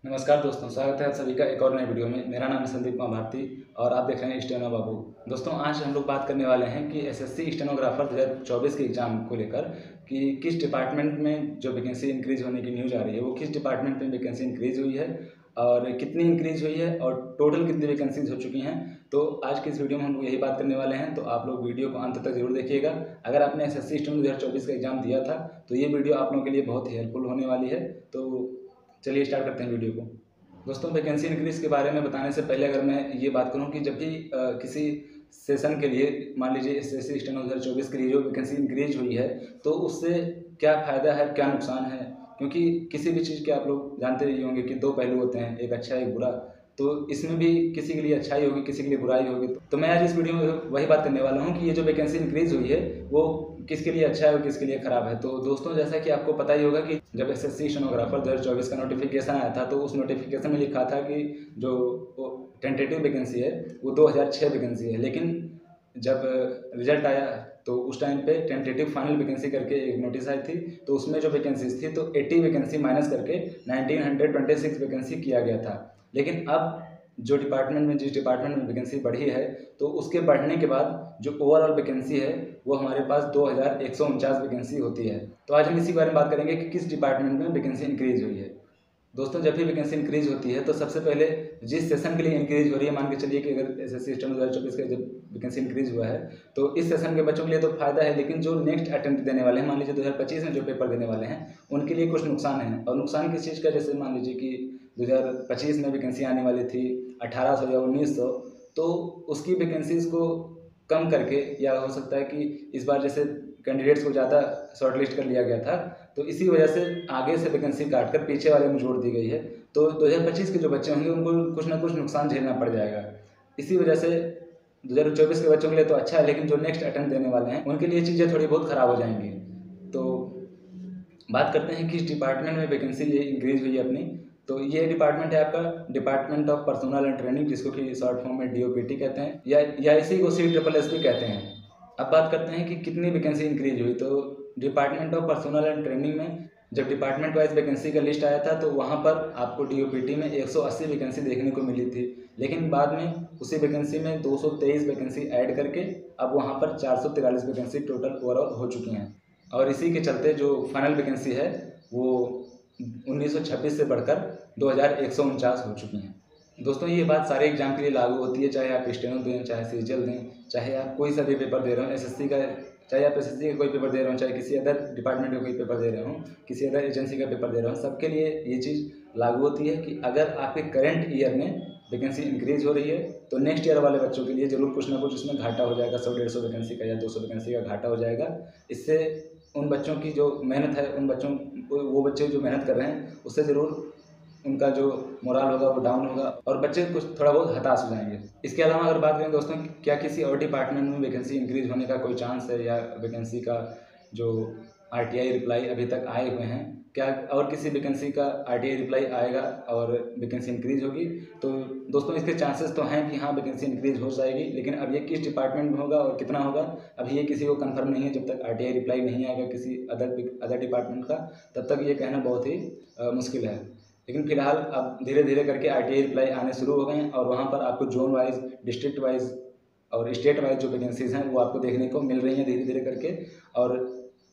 नमस्कार दोस्तों, स्वागत है आप सभी का एक और नए वीडियो में। मेरा नाम है संदीप कुमार भारती और आप देख रहे हैं स्टेनो बाबू। दोस्तों, आज हम लोग बात करने वाले हैं कि एसएससी स्टेनोग्राफर 2024 के एग्ज़ाम को लेकर कि किस डिपार्टमेंट में जो वैकेंसी इंक्रीज़ होने की न्यूज़ आ रही है, वो किस डिपार्टमेंट में वैकेंसी इंक्रीज़ हुई है और कितनी इंक्रीज़ हुई है और टोटल कितनी वैकेंसीज हो चुकी हैं। तो आज के इस वीडियो में हम लोग यही बात करने वाले हैं, तो आप लोग वीडियो को अंत तक जरूर देखिएगा। अगर आपने एसएससी स्टेनो 2024 का एग्ज़ाम दिया था तो ये वीडियो आप लोगों के लिए बहुत ही हेल्पफुल होने वाली है। तो चलिए स्टार्ट करते हैं वीडियो को। दोस्तों, वैकेंसी इंक्रीज़ के बारे में बताने से पहले अगर मैं ये बात करूं कि जब भी किसी सेशन के लिए मान लीजिए एसएससी स्टेनो 2024 के लिए जो वैकेंसी इंक्रीज हुई है, तो उससे क्या फ़ायदा है, क्या नुकसान है। क्योंकि किसी भी चीज़ के आप लोग जानते ही होंगे कि दो पहलू होते हैं, एक अच्छा एक बुरा। तो इसमें भी किसी के लिए अच्छाई होगी, किसी के लिए बुराई होगी। तो मैं आज इस वीडियो में वही बात करने वाला हूँ कि ये जो वैकेंसी इंक्रीज़ हुई है वो किसके लिए अच्छा है और किसके लिए ख़राब है। तो दोस्तों, जैसा कि आपको पता ही होगा कि जब एसएससी स्टेनोग्राफर 2024 का नोटिफिकेशन आया था, तो उस नोटिफिकेशन में लिखा था कि जो टेंटेटिव वैकेंसी है वो 2006 वैकेंसी है। लेकिन जब रिजल्ट आया तो उस टाइम पे टेंटेटिव फाइनल वैकेंसी करके एक नोटिस आई थी, तो उसमें जो वैकेंसीज थी तो 80 वैकेंसी माइनस करके 1926 वैकेंसी किया गया था। लेकिन अब जो डिपार्टमेंट में जिस डिपार्टमेंट में वैकेंसी बढ़ी है, तो उसके बढ़ने के बाद जो ओवरऑल वैकेंसी है वो हमारे पास 2149 वैकेंसी होती है। तो आज हम इसी बारे में बात करेंगे कि किस डिपार्टमेंट में वैकेंसी इंक्रीज हुई है। दोस्तों, जब भी वैकेंसी इंक्रीज होती है तो सबसे पहले जिस सेशन के लिए इंक्रीज हो रही है, मान के चलिए कि अगर एसएससी स्टेनो 2024 का जब वैकेंसी इंक्रीज हुआ है तो इस सेशन के बच्चों के लिए तो फायदा है, लेकिन जो नेक्स्ट अटेम्प्ट देने वाले हैं, मान लीजिए 2025 में जो पेपर देने वाले हैं, उनके लिए कुछ नुकसान है। और नुकसान किस चीज़ का, जैसे मान लीजिए कि 2025 में वैकेंसी आने वाली थी 1800 या 1900, तो उसकी वैकेंसीज को कम करके, या हो सकता है कि इस बार जैसे कैंडिडेट्स को ज़्यादा शॉर्टलिस्ट कर लिया गया था, तो इसी वजह से आगे से वैकेंसी काट कर पीछे वाले में जोड़ दी गई है। तो 2025 के जो बच्चे होंगे उनको कुछ ना कुछ नुकसान झेलना पड़ जाएगा। इसी वजह से 2024 के बच्चों के लिए तो अच्छा है, लेकिन जो नेक्स्ट अटेम्प्ट देने वाले हैं उनके लिए चीज़ें थोड़ी बहुत ख़राब हो जाएंगी। तो बात करते हैं किस डिपार्टमेंट में वैकेंसी ये इंक्रीज हुई है अपनी। तो ये डिपार्टमेंट है आपका department of personal and training, जिसको कि शॉर्ट फॉर्म में डीओपीटी कहते हैं, या इसी को CSSS भी कहते हैं। अब बात करते हैं कि कितनी वैकेंसी इंक्रीज हुई। तो department of personal and training में जब डिपार्टमेंट वाइज वैकेंसी का लिस्ट आया था तो वहाँ पर आपको डीओपीटी में 180 वैकेंसी देखने को मिली थी। लेकिन बाद में उसी वैकेंसी में 223 वैकेंसी ऐड करके अब वहाँ पर 443 वैकेंसी टोटल ओवरऑल हो चुकी हैं। और इसी के चलते जो फाइनल वैकेंसी है वो 1926 से बढ़कर 2149 हो चुकी हैं। दोस्तों, ये बात सारे एग्जाम के लिए लागू होती है, चाहे आप स्टेनो दें, चाहे सीजीएल दें, चाहे आप कोई सा भी पेपर दे रहे हो एसएससी का, चाहे आप एसएससी का कोई पेपर दे रहे हो, चाहे किसी अदर डिपार्टमेंट का कोई पेपर दे रहे हो, किसी अदर एजेंसी का पेपर दे रहे हो, सबके लिए ये चीज़ लागू होती है कि अगर आपके करंट ईयर में वैकेंसी इंक्रीज हो रही है तो नेक्स्ट ईयर वाले बच्चों के लिए ज़रूर कुछ ना कुछ इसमें घाटा हो जाएगा। 100-150 वैकेंसी का या 200 वैकेंसी का घाटा हो जाएगा। इससे उन बच्चों की जो मेहनत है, उन बच्चों वो बच्चे जो मेहनत कर रहे हैं उससे ज़रूर उनका जो मोराल होगा वो डाउन होगा और बच्चे कुछ थोड़ा बहुत हताश हो जाएंगे। इसके अलावा अगर बात करें दोस्तों, क्या किसी और डिपार्टमेंट में वैकेंसी इंक्रीज होने का कोई चांस है, या वैकेंसी का जो आरटीआई रिप्लाई अभी तक आए हुए हैं, क्या और किसी वैकेंसी का आरटीआई रिप्लाई आएगा और वैकेंसी इंक्रीज होगी। तो दोस्तों, इसके चांसेस तो हैं कि हाँ वैकेंसी इंक्रीज हो जाएगी, लेकिन अब ये किस डिपार्टमेंट में होगा और कितना होगा अभी ये किसी को कंफर्म नहीं है। जब तक आरटीआई रिप्लाई नहीं आएगा किसी अदर डिपार्टमेंट का, तब तक ये कहना बहुत ही मुश्किल है। लेकिन फिलहाल अब धीरे धीरे करके आरटीआई रिप्लाई आने शुरू हो गए हैं और वहाँ पर आपको जोन वाइज, डिस्ट्रिक्ट वाइज और स्टेट वाइज जो वैकेंसीज हैं वो आपको देखने को मिल रही हैं धीरे धीरे करके। और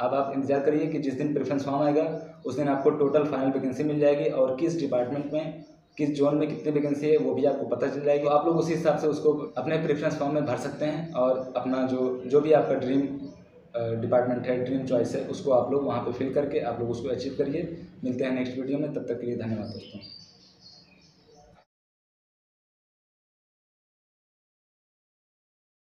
अब आप इंतजार करिए कि जिस दिन प्रेफरेंस फॉर्म आएगा उस दिन आपको टोटल फाइनल वैकेंसी मिल जाएगी और किस डिपार्टमेंट में किस जोन में कितनी वैकेंसी है वो भी आपको पता चल जाएगी। तो आप लोग उसी हिसाब से उसको अपने प्रेफरेंस फॉर्म में भर सकते हैं और अपना जो भी आपका ड्रीम डिपार्टमेंट है, ड्रीम चॉइस है, उसको आप लोग वहाँ पे फिल करके आप लोग उसको अचीव करिए। मिलते हैं नेक्स्ट वीडियो में, तब तक के लिए धन्यवाद दोस्तों।